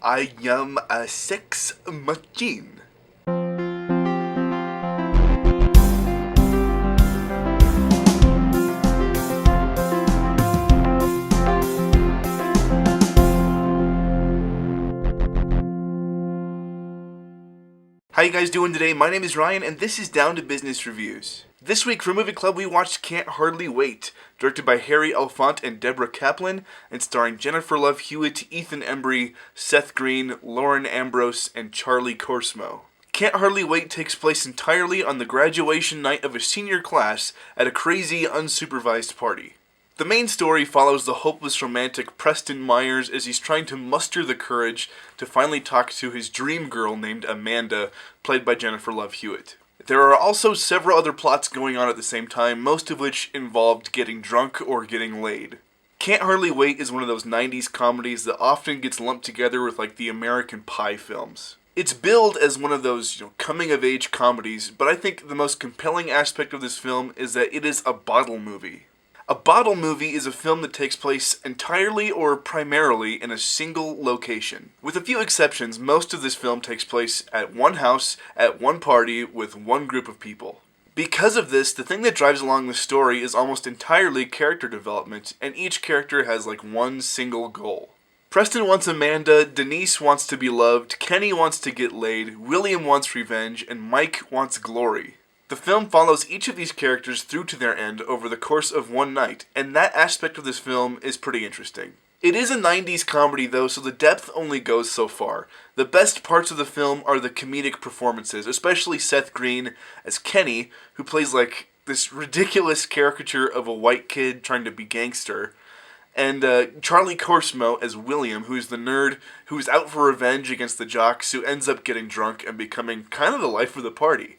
I am a sex machine. How you guys doing today? My name is Ryan, and this is Down to Business Reviews. This week for Movie Club, we watched Can't Hardly Wait, directed by Harry Elfont and Deborah Kaplan, and starring Jennifer Love Hewitt, Ethan Embry, Seth Green, Lauren Ambrose, and Charlie Korsmo. Can't Hardly Wait takes place entirely on the graduation night of a senior class at a crazy, unsupervised party. The main story follows the hopeless romantic Preston Myers as he's trying to muster the courage to finally talk to his dream girl named Amanda, played by Jennifer Love Hewitt. There are also several other plots going on at the same time, most of which involved getting drunk or getting laid. Can't Hardly Wait is one of those 90s comedies that often gets lumped together with like the American Pie films. It's billed as one of those, coming-of-age comedies, but I think the most compelling aspect of this film is that it is a bottle movie. A bottle movie is a film that takes place entirely or primarily in a single location. With a few exceptions, most of this film takes place at one house, at one party, with one group of people. Because of this, the thing that drives along the story is almost entirely character development, and each character has one single goal. Preston wants Amanda, Denise wants to be loved, Kenny wants to get laid, William wants revenge, and Mike wants glory. The film follows each of these characters through to their end over the course of one night, and that aspect of this film is pretty interesting. It is a 90s comedy though, so the depth only goes so far. The best parts of the film are the comedic performances, especially Seth Green as Kenny, who plays this ridiculous caricature of a white kid trying to be gangster, and Charlie Korsmo as William, who's the nerd who's out for revenge against the jocks, who ends up getting drunk and becoming kind of the life of the party.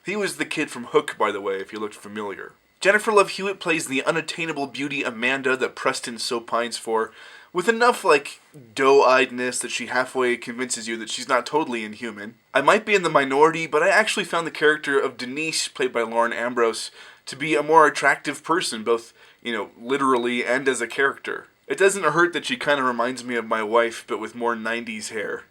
He was the kid from Hook, by the way, if you looked familiar. Jennifer Love Hewitt plays the unattainable beauty Amanda that Preston so pines for, with enough, doe-eyedness that she halfway convinces you that she's not totally inhuman. I might be in the minority, but I actually found the character of Denise, played by Lauren Ambrose, to be a more attractive person, both, literally and as a character. It doesn't hurt that she kind of reminds me of my wife, but with more 90s hair.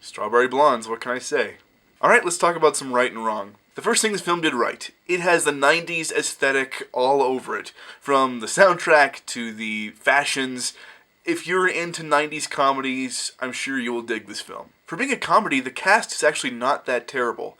Strawberry blondes, what can I say? Alright, let's talk about some right and wrong. The first thing this film did right, it has the 90s aesthetic all over it. From the soundtrack to the fashions. If you're into 90s comedies, I'm sure you will dig this film. For being a comedy, the cast is actually not that terrible.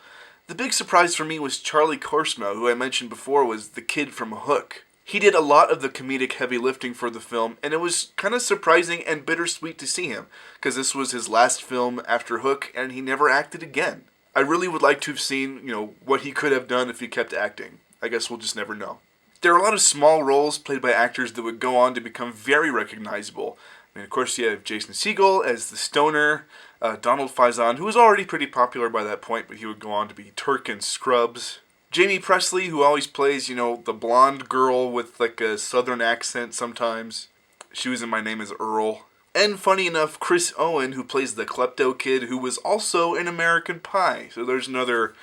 The big surprise for me was Charlie Korsmo, who I mentioned before was the kid from Hook. He did a lot of the comedic heavy lifting for the film, and it was kind of surprising and bittersweet to see him, because this was his last film after Hook, and he never acted again. I really would like to have seen, what he could have done if he kept acting. I guess we'll just never know. There are a lot of small roles played by actors that would go on to become very recognizable. Of course, you have Jason Segel as the stoner, Donald Faison, who was already pretty popular by that point, but he would go on to be Turk in Scrubs. Jamie Presley, who always plays, the blonde girl with, a southern accent sometimes. She was in My Name is Earl. And funny enough, Chris Owen, who plays the klepto kid, who was also in American Pie. So there's another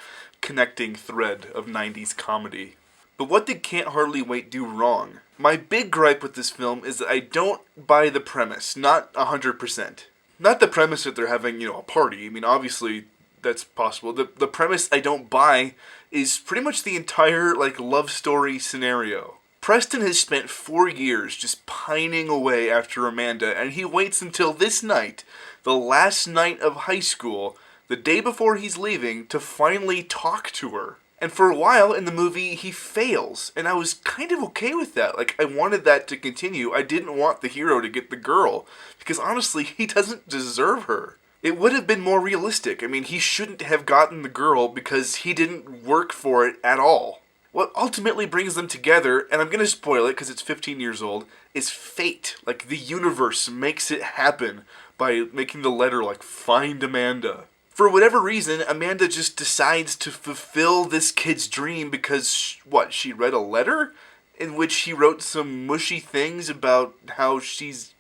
connecting thread of 90s comedy. But what did Can't Hardly Wait do wrong? My big gripe with this film is that I don't buy the premise, not 100%. Not the premise that they're having, a party. Obviously, that's possible. The premise I don't buy is pretty much the entire, love story scenario. Preston has spent 4 years just pining away after Amanda, and he waits until this night, the last night of high school, the day before he's leaving, to finally talk to her. And for a while in the movie, he fails, and I was kind of okay with that. I wanted that to continue. I didn't want the hero to get the girl, because honestly, he doesn't deserve her. It would have been more realistic. He shouldn't have gotten the girl because he didn't work for it at all. What ultimately brings them together, and I'm going to spoil it because it's 15 years old, is fate. The universe makes it happen by making the letter, find Amanda. For whatever reason, Amanda just decides to fulfill this kid's dream because, she read a letter in which he wrote some mushy things about how she's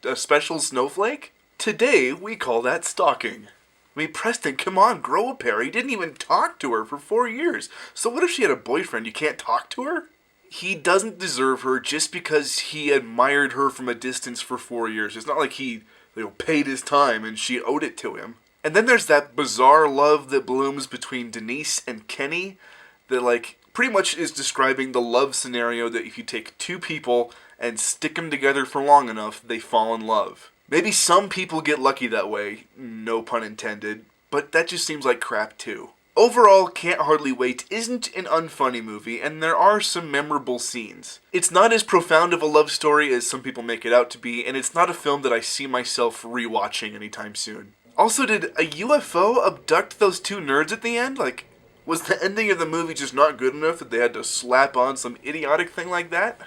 a special snowflake? Today, we call that stalking. Preston, come on, grow a pair. He didn't even talk to her for 4 years. So what if she had a boyfriend? You can't talk to her? He doesn't deserve her just because he admired her from a distance for 4 years. It's not like he paid his time and she owed it to him. And then there's that bizarre love that blooms between Denise and Kenny that pretty much is describing the love scenario that if you take two people and stick them together for long enough, they fall in love. Maybe some people get lucky that way, no pun intended, but that just seems like crap too. Overall, Can't Hardly Wait isn't an unfunny movie, and there are some memorable scenes. It's not as profound of a love story as some people make it out to be, and it's not a film that I see myself rewatching anytime soon. Also, did a UFO abduct those two nerds at the end? Was the ending of the movie just not good enough that they had to slap on some idiotic thing like that?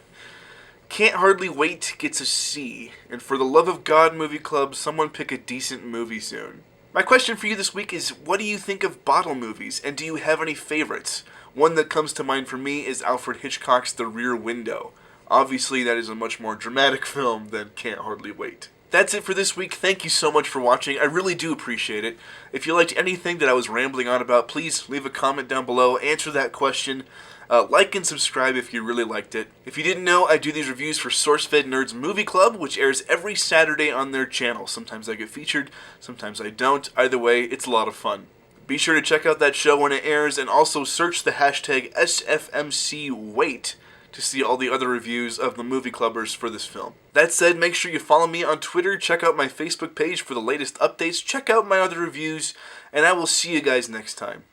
Can't Hardly Wait gets a C, and for the love of God Movie Club, someone pick a decent movie soon. My question for you this week is, what do you think of bottle movies, and do you have any favorites? One that comes to mind for me is Alfred Hitchcock's The Rear Window. Obviously, that is a much more dramatic film than Can't Hardly Wait. That's it for this week. Thank you so much for watching. I really do appreciate it. If you liked anything that I was rambling on about, please leave a comment down below, answer that question. Like and subscribe if you really liked it. If you didn't know, I do these reviews for SourceFed Nerds Movie Club, which airs every Saturday on their channel. Sometimes I get featured, sometimes I don't. Either way, it's a lot of fun. Be sure to check out that show when it airs, and also search the hashtag SFMCWait to see all the other reviews of the movie clubbers for this film. That said, make sure you follow me on Twitter, check out my Facebook page for the latest updates, check out my other reviews, and I will see you guys next time.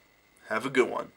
Have a good one.